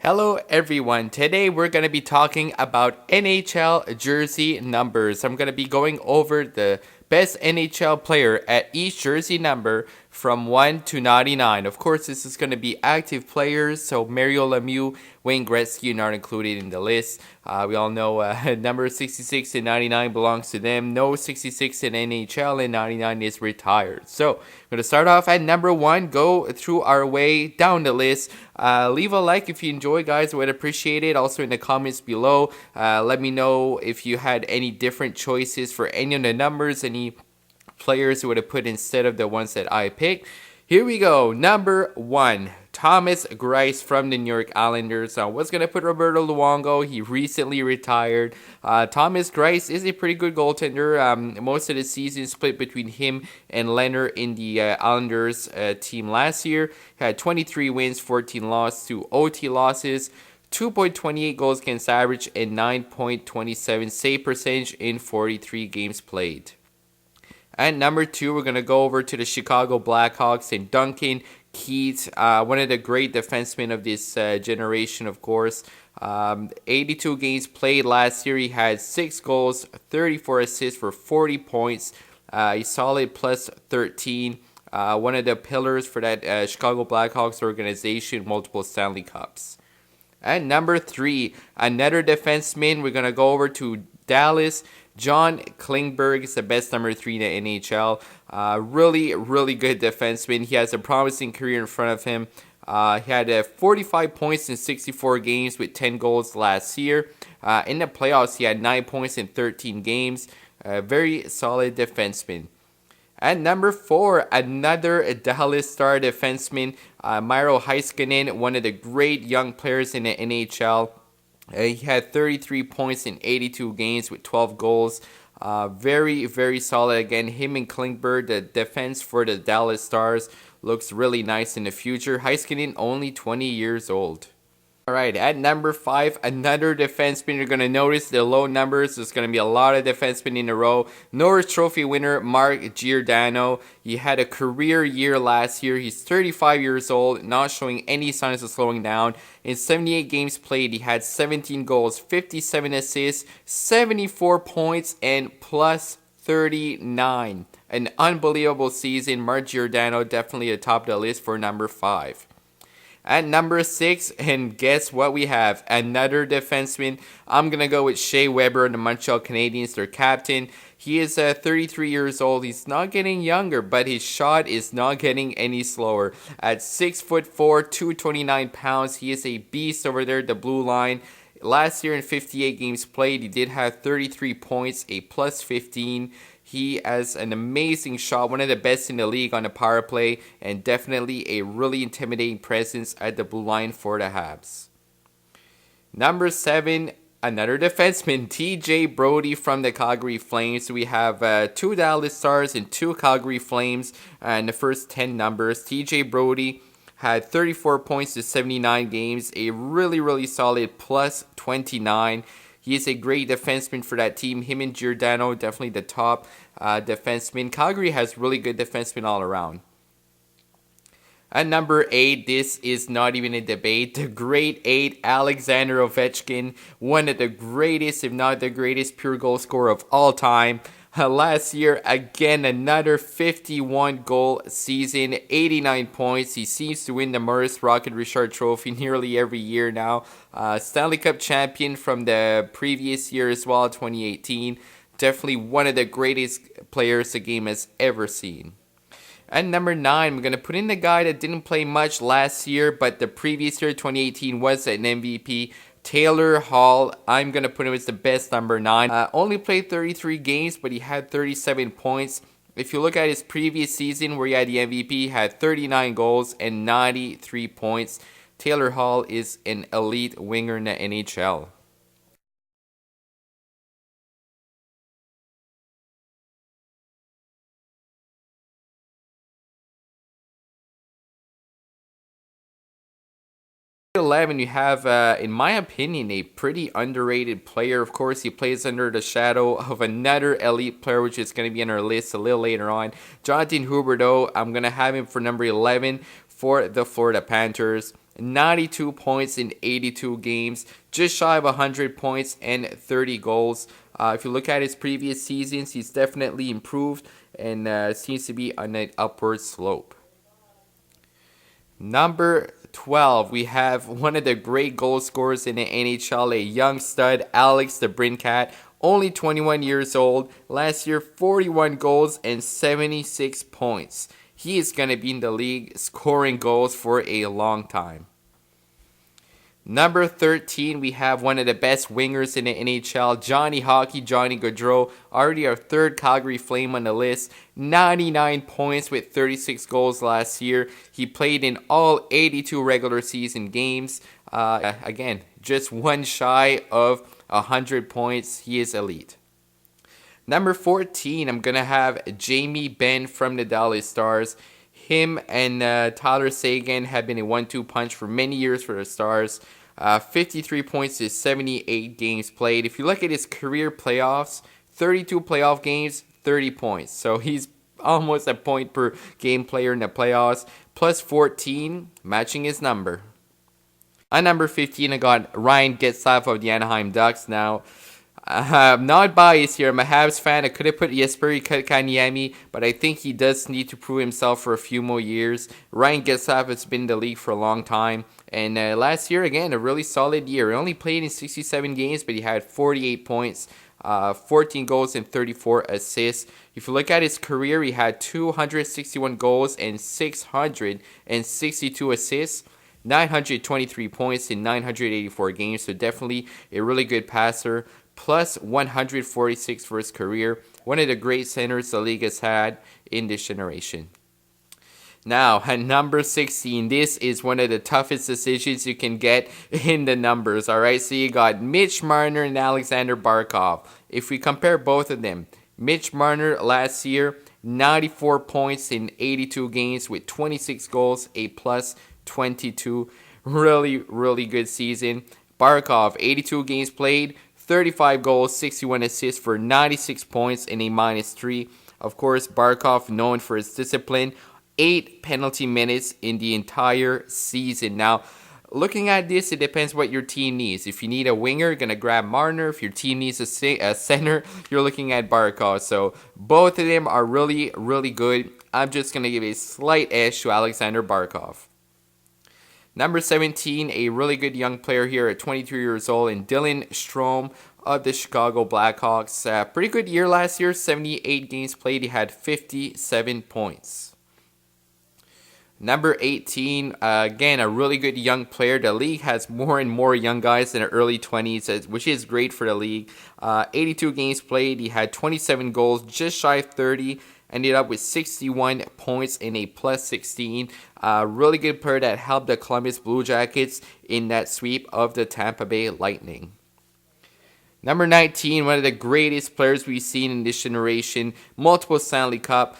Hello everyone. Today we're going to be talking about NHL jersey numbers. I'm going to be going over the best NHL player at each jersey number from 1 to 99. Of course, this is going to be active players, so Mario Lemieux, Wayne Gretzky are not included in the list. We all know number 66 and 99 belongs to them. No 66 in NHL and 99 is retired. So I'm going to start off at number 1, go through our way down the list. Leave a like if you enjoy, guys. I would appreciate it. Also in the comments below, let me know if you had any different choices for any of the numbers, any players you would have put instead of the ones that I picked. Here we go. Number 1, Thomas Greiss from the New York Islanders. I was going to put Roberto Luongo. He recently retired. Thomas Greiss is a pretty good goaltender. Most of the season split between him and Leonard in the Islanders team last year. He had 23 wins, 14 losses, 2 OT losses, 2.28 goals against average, and 9.27 save percentage in 43 games played. At number 2, we're going to go over to the Chicago Blackhawks and Duncan Keith, one of the great defensemen of this generation, of course. 82 games played last year. He had 6 goals, 34 assists for 40 points. A solid plus 13. One of the pillars for that Chicago Blackhawks organization, multiple Stanley Cups. At number 3, another defenseman. We're going to go over to Dallas. John Klingberg is the best number 3 in the NHL. Really good defenseman. He has a promising career in front of him. He had 45 points in 64 games with 10 goals last year. In the playoffs, he had 9 points in 13 games. Very solid defenseman. At number 4, another Dallas Star defenseman, Miro Heiskanen, one of the great young players in the NHL. He had 33 points in 82 games with 12 goals. Very solid. Again, him and Klingberg, the defense for the Dallas Stars, looks really nice in the future. Heiskanen only 20 years old. Alright, at number 5, another defenseman. You're going to notice the low numbers. There's going to be a lot of defensemen in a row. Norris Trophy winner Mark Giordano. He had a career year last year. He's 35 years old, not showing any signs of slowing down. In 78 games played, he had 17 goals, 57 assists, 74 points, and plus 39. An unbelievable season. Mark Giordano definitely atop the list for number 5. At number 6, and guess what we have? Another defenseman. I'm going to go with Shea Weber, the Montreal Canadiens, their captain. He is 33 years old. He's not getting younger, but his shot is not getting any slower. At 6'4", 229 pounds, he is a beast over there at the blue line. Last year in 58 games played, he did have 33 points, a plus 15. He has an amazing shot, one of the best in the league on the power play, and definitely a really intimidating presence at the blue line for the Habs. Number 7, another defenseman, TJ Brodie from the Calgary Flames. We have 2 Dallas Stars and 2 Calgary Flames in the first 10 numbers. TJ Brodie had 34 points to 79 games, a really solid plus 29. He is a great defenseman for that team. Him and Giordano, definitely the top defenseman. Calgary has really good defensemen all around. At number 8, this is not even a debate. The great 8, Alexander Ovechkin, one of the greatest, if not the greatest, pure goal scorer of all time. Last year, again, another 51 goal season, 89 points. He seems to win the Maurice Rocket Richard Trophy nearly every year now. Stanley Cup champion from the previous year as well, 2018. Definitely one of the greatest players the game has ever seen. At number 9, we're going to put in the guy that didn't play much last year, but the previous year, 2018, was an MVP. Taylor Hall, I'm going to put him as the best number 9. Only played 33 games, but he had 37 points. If you look at his previous season where he had the MVP, he had 39 goals and 93 points. Taylor Hall is an elite winger in the NHL. 11, you have, in my opinion, a pretty underrated player. Of course, he plays under the shadow of another elite player, which is going to be on our list a little later on. Jonathan Huberdeau, I'm going to have him for number 11 for the Florida Panthers. 92 points in 82 games, just shy of 100 points and 30 goals. If you look at his previous seasons, he's definitely improved and seems to be on an upward slope. Number 12, we have one of the great goal scorers in the NHL, a young stud, Alex DeBrincat, only 21 years old. Last year, 41 goals and 76 points. He is going to be in the league scoring goals for a long time. Number 13, we have one of the best wingers in the NHL, Johnny Hockey, Johnny Gaudreau, already our third Calgary Flame on the list. 99 points with 36 goals last year. He played in all 82 regular season games. Again, just one shy of 100 points. He is elite. Number 14, I'm going to have Jamie Benn from the Dallas Stars. Him and Tyler Seguin have been a 1-2 punch for many years for the Stars. 53 points is 78 games played. If you look at his career playoffs, 32 playoff games, 30 points. So he's almost a point per game player in the playoffs. Plus 14, matching his number. On number 15, I got Ryan Getzlaf of the Anaheim Ducks. Now, I'm not biased here. I'm a Habs fan. I could have put Jesperi Kotkaniemi, but I think he does need to prove himself for a few more years. Ryan Getzlaf has been in the league for a long time. And last year, again, a really solid year. He only played in 67 games, but he had 48 points, 14 goals, and 34 assists. If you look at his career, he had 261 goals and 662 assists. 923 points in 984 games, so definitely a really good passer. Plus 146 for his career. One of the great centers the league has had in this generation. Now, at number 16, this is one of the toughest decisions you can get in the numbers, all right? So you got Mitch Marner and Alexander Barkov. If we compare both of them, Mitch Marner last year, 94 points in 82 games with 26 goals, a plus 22. Really, really good season. Barkov, 82 games played, 35 goals, 61 assists for 96 points and a -3. Of course, Barkov known for his discipline. 8 penalty minutes in the entire season. Now, looking at this, it depends what your team needs. If you need a winger, you're going to grab Marner. If your team needs a center, you're looking at Barkov. So both of them are really, really good. I'm just going to give a slight edge to Alexander Barkov. Number 17, a really good young player here at 22 years old, and Dylan Strome of the Chicago Blackhawks. Pretty good year last year, 78 games played. He had 57 points. Number 18, again, a really good young player. The league has more and more young guys in their early 20s, which is great for the league. 82 games played. He had 27 goals, just shy of 30. Ended up with 61 points and a plus 16. Really good player that helped the Columbus Blue Jackets in that sweep of the Tampa Bay Lightning. Number 19, one of the greatest players we've seen in this generation. Multiple Stanley Cup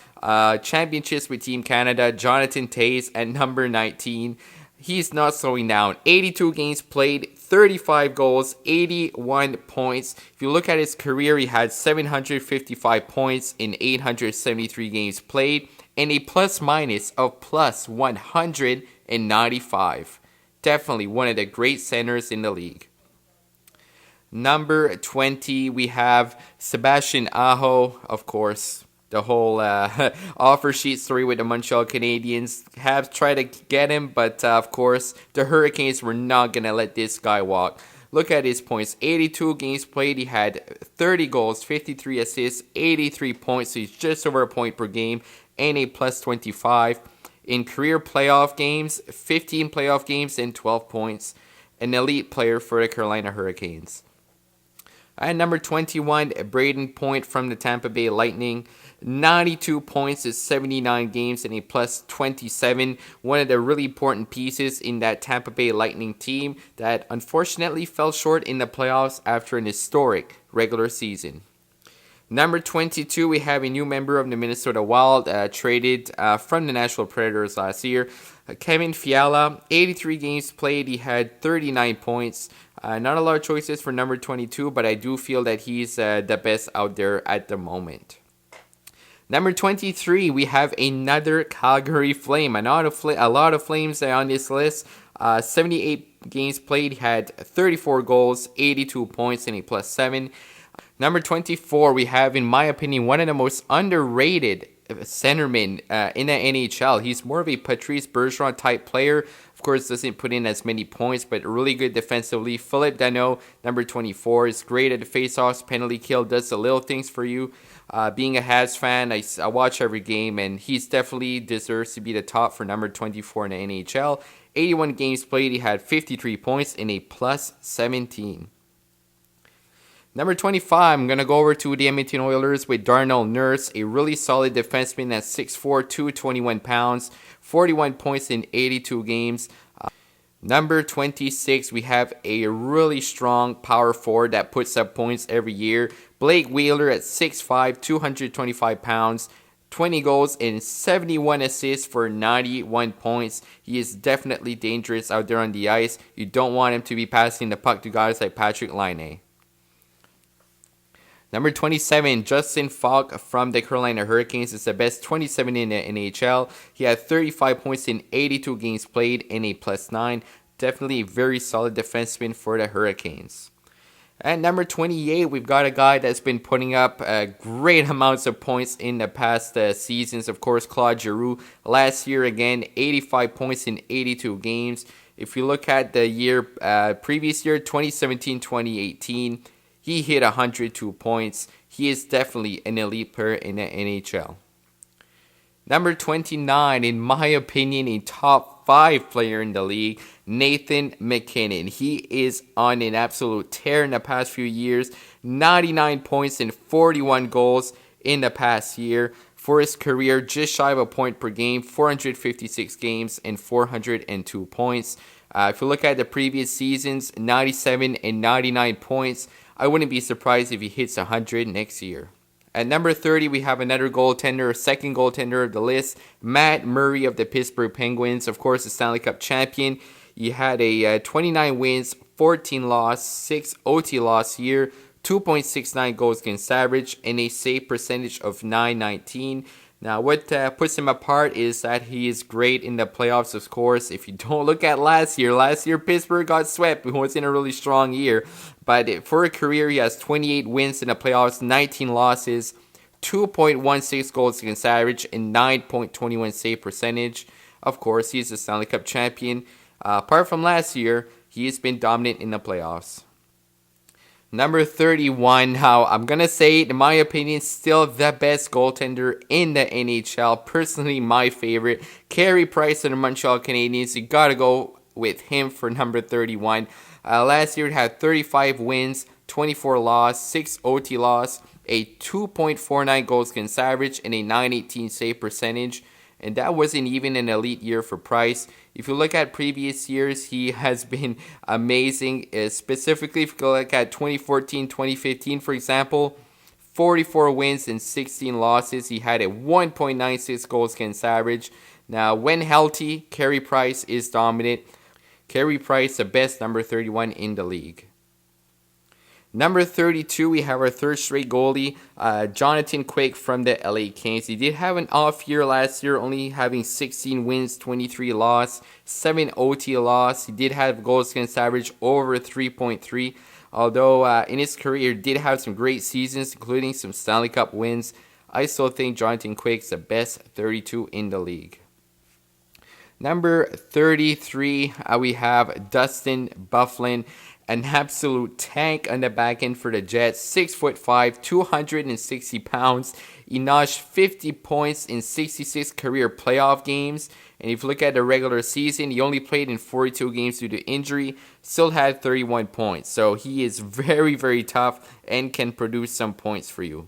championships with Team Canada. Jonathan Toews at number 19. He's not slowing down. 82 games played, 35 goals, 81 points. If you look at his career, he had 755 points in 873 games played and a plus-minus of plus 195. Definitely one of the great centers in the league. Number 20, we have Sebastian Aho, of course. The whole offer sheet story with the Montreal Canadiens. Habs tried to get him, but of course, the Hurricanes were not going to let this guy walk. Look at his points. 82 games played. He had 30 goals, 53 assists, 83 points. So he's just over a point per game and a plus 25. In career playoff games, 15 playoff games and 12 points. An elite player for the Carolina Hurricanes. At number 21, Braden Point from the Tampa Bay Lightning. 92 points in 79 games and a plus 27. One of the really important pieces in that Tampa Bay Lightning team that unfortunately fell short in the playoffs after an historic regular season. Number 22, we have a new member of the Minnesota Wild, traded from the Nashville Predators last year. Kevin Fiala, 83 games played. He had 39 points. Not a lot of choices for number 22, but I do feel that he's the best out there at the moment. Number 23, we have another Calgary Flame. A lot of Flames on this list. 78 games played, he had 34 goals, 82 points, and a +7. Number 24, we have, in my opinion, one of the most underrated centermen in the NHL. He's more of a Patrice Bergeron type player. Of course, doesn't put in as many points, but really good defensively. Philip Danault, number 24, is great at the faceoffs, penalty kill, does the little things for you. Being a Habs fan, I watch every game, and he's definitely deserves to be the top for number 24 in the NHL. 81 games played, he had 53 points and a +17. Number 25, I'm going to go over to the Edmonton Oilers with Darnell Nurse, a really solid defenseman at 6'4", 221 pounds, 41 points in 82 games. Number 26, we have a really strong power forward that puts up points every year. Blake Wheeler at 6'5", 225 pounds, 20 goals and 71 assists for 91 points. He is definitely dangerous out there on the ice. You don't want him to be passing the puck to guys like Patrick Laine. Number 27, Justin Falk from the Carolina Hurricanes is the best 27 in the NHL. He had 35 points in 82 games played and a +9. Definitely a very solid defenseman for the Hurricanes. At number 28, we've got a guy that's been putting up great amounts of points in the past seasons. Of course, Claude Giroux. Last year, again, 85 points in 82 games. If you look at the year, previous year, 2017-2018, he hit 102 points. He is definitely an elite player in the NHL. Number 29, in my opinion, a top 5 player in the league, Nathan MacKinnon. He is on an absolute tear in the past few years. 99 points and 41 goals in the past year. For his career, just shy of a point per game, 456 games and 402 points. If you look at the previous seasons, 97 and 99 points. I wouldn't be surprised if he hits 100 next year. At number 30, we have another goaltender, second goaltender of the list, Matt Murray of the Pittsburgh Penguins. Of course, the Stanley Cup champion. He had a 29 wins, 14 loss, 6 OT loss year, 2.69 goals against average, and a save percentage of .919. Now, what puts him apart is that he is great in the playoffs, of course. If you don't look at last year Pittsburgh got swept. It wasn't a really strong year. But for a career, he has 28 wins in the playoffs, 19 losses, 2.16 goals against average, and 9.21 save percentage. Of course, he's the Stanley Cup champion. Apart from last year, he has been dominant in the playoffs. Number 31, how I'm going to say, in my opinion, still the best goaltender in the NHL. Personally, my favorite. Carey Price of the Montreal Canadiens. You got to go with him for number 31. Last year, it had 35 wins, 24 loss, 6 OT loss, a 2.49 goals against average, and a .918 save percentage. And that wasn't even an elite year for Price. If you look at previous years, he has been amazing. Specifically, if you look at 2014, 2015, for example, 44 wins and 16 losses. He had a 1.96 goals against average. Now, when healthy, Carey Price is dominant. Carey Price, the best number 31 in the league. Number 32, we have our third straight goalie, Jonathan Quick from the LA Kings. He did have an off year last year, only having 16 wins, 23 loss, 7 OT loss. He did have goals against average over 3.3. Although in his career, he did have some great seasons, including some Stanley Cup wins. I still think Jonathan Quick's the best 32 in the league. Number 33, we have Dustin Byfuglien. An absolute tank on the back end for the Jets. 6'5", 260 pounds. He notched 50 points in 66 career playoff games. And if you look at the regular season, he only played in 42 games due to injury. Still had 31 points. So he is very, very tough and can produce some points for you.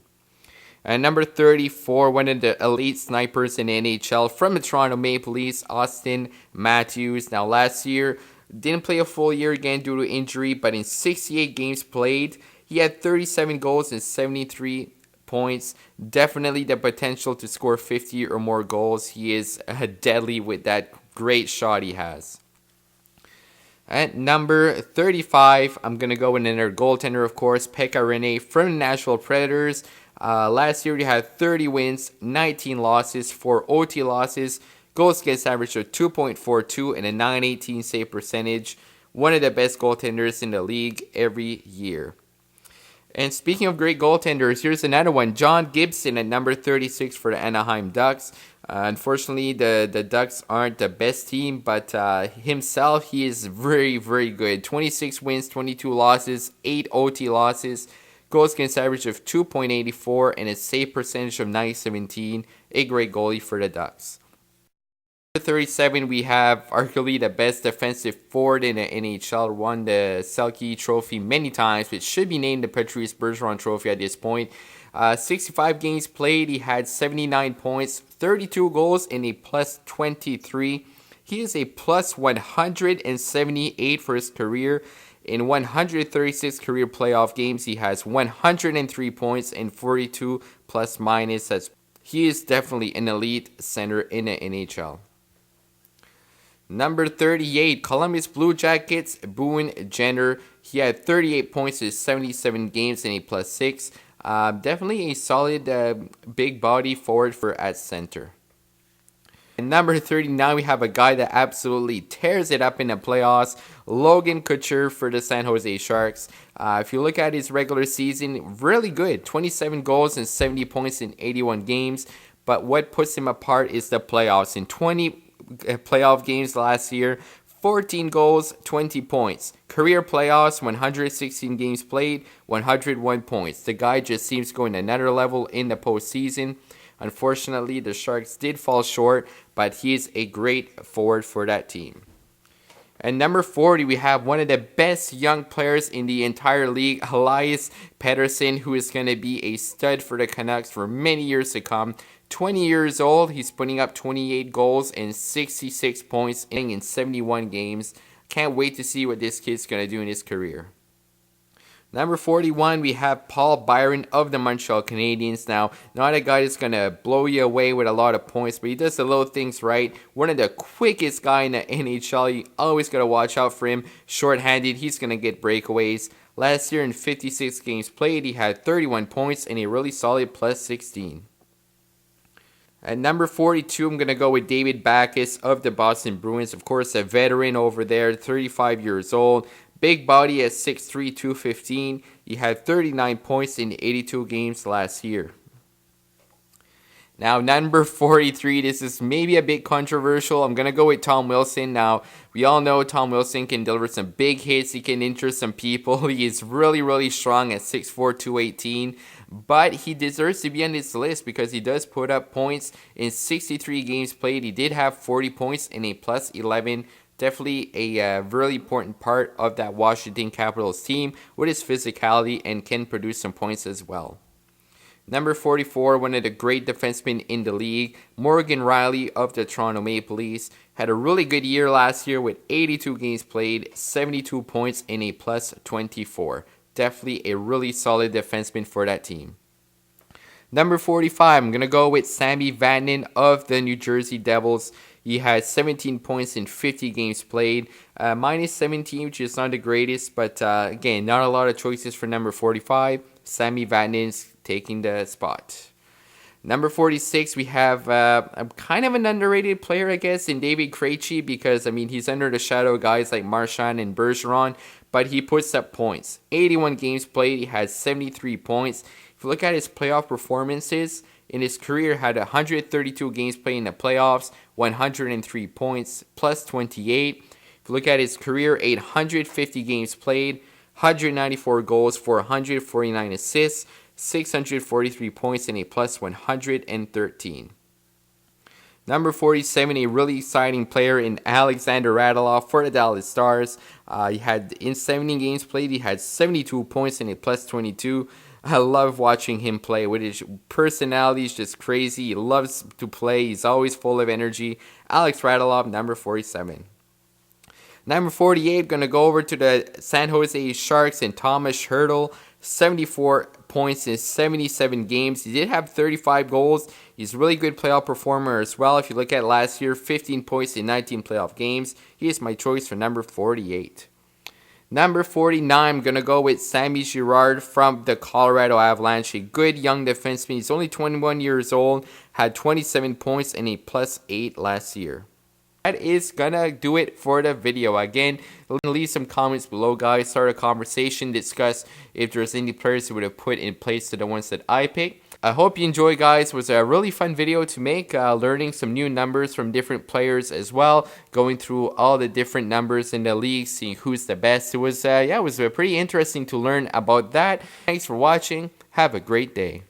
And number 34, one of the elite snipers in the NHL from the Toronto Maple Leafs, Auston Matthews. Now last year, didn't play a full year again due to injury, but in 68 games played, he had 37 goals and 73 points. Definitely the potential to score 50 or more goals. He is deadly with that great shot he has. At number 35, I'm going to go with another goaltender, of course, Pekka Rinne from the Nashville Predators. Last year, he had 30 wins, 19 losses, 4 OT losses. Goals against average of 2.42 and a 918 save percentage. One of the best goaltenders in the league every year. And speaking of great goaltenders, here's another one. John Gibson at number 36 for the Anaheim Ducks. Unfortunately, the Ducks aren't the best team, but himself, he is very, very good. 26 wins, 22 losses, 8 OT losses. Goals against average of 2.84 and a save percentage of 917. A great goalie for the Ducks. 37, we have arguably the best defensive forward in the NHL. Won the Selke Trophy many times, which should be named the Patrice Bergeron Trophy at this point. 65 games played, he had 79 points, 32 goals, and a plus 23. He is a plus 178 for his career. In 136 career playoff games, he has 103 points and 42 plus minus. He is definitely an elite center in the NHL. Number 38, Columbus Blue Jackets, Boone Jenner. He had 38 points in 77 games and a plus 6. Definitely a solid big body forward for at center. And number 39, we have a guy that absolutely tears it up in the playoffs, Logan Couture for the San Jose Sharks. If you look at his regular season, really good. 27 goals and 70 points in 81 games. But what puts him apart is the playoffs. In 20 playoff games last year, 14 goals, 20 points. Career playoffs, 116 games played, 101 points. The guy just seems going another level in the postseason. Unfortunately, the Sharks did fall short, but he is a great forward for that team. And number 40, we have one of the best young players in the entire league, Elias Pettersson, who is going to be a stud for the Canucks for many years to come. 20 years old, he's putting up 28 goals and 66 points in 71 games. Can't wait to see what this kid's going to do in his career. Number 41, we have Paul Byron of the Montreal Canadiens. Now, not a guy that's going to blow you away with a lot of points, but he does the little things right. One of the quickest guy in the NHL. You always got to watch out for him. Short-handed, he's going to get breakaways. Last year in 56 games played, he had 31 points and a really solid plus 16. At number 42, I'm going to go with David Backes of the Boston Bruins. Of course, a veteran over there, 35 years old. Big body at 6'3", 215. He had 39 points in 82 games last year. Now, number 43, this is maybe a bit controversial. I'm going to go with Tom Wilson. Now, we all know Tom Wilson can deliver some big hits. He can interest some people. He is really, really strong at 6'4", 218. But he deserves to be on this list because he does put up points in 63 games played. He did have 40 points and a plus 11. Definitely a really important part of that Washington Capitals team with his physicality and can produce some points as well. Number 44, one of the great defensemen in the league, Morgan Rielly of the Toronto Maple Leafs. Had a really good year last year with 82 games played, 72 points, and a plus 24. Definitely a really solid defenseman for that team. Number 45, I'm going to go with Sammy Vatanen of the New Jersey Devils. He had 17 points in 50 games played, minus 17, which is not the greatest, but again, not a lot of choices for number 45. Sammy Vatanen's taking the spot. Number 46, we have a kind of an underrated player, I guess, in David Krejci, because, I mean, he's under the shadow of guys like Marchand and Bergeron, but he puts up points. 81 games played, he has 73 points. If you look at his playoff performances, in his career had 132 games played in the playoffs, 103 points, plus 28. If you look at his career, 850 games played, 194 goals, 449 assists, 643 points, and a plus 113. Number 47, a really exciting player in Alexander Radulov for the Dallas Stars. He had, in 70 games played, he had 72 points and a plus 22. I love watching him play. With his personality, he's just crazy. He loves to play. He's always full of energy. Alex Radulov, number 47. Number 48, going to go over to the San Jose Sharks and Thomas Hertl. 74 points in 77 games. He did have 35 goals. He's a really good playoff performer as well. If you look at last year, 15 points in 19 playoff games. He is my choice for number 48. Number 49, I'm going to go with Sammy Girard from the Colorado Avalanche. A good young defenseman. He's only 21 years old, had 27 points and a +8 last year. That is gonna do it for the video. Again, leave some comments below, guys. Start a conversation, discuss if there's any players you would have put in place to the ones that I picked. I hope you enjoyed, guys. It was a really fun video to make, learning some new numbers from different players as well, going through all the different numbers in the league, seeing who's the best. It was pretty interesting to learn about that. Thanks for watching. Have a great day.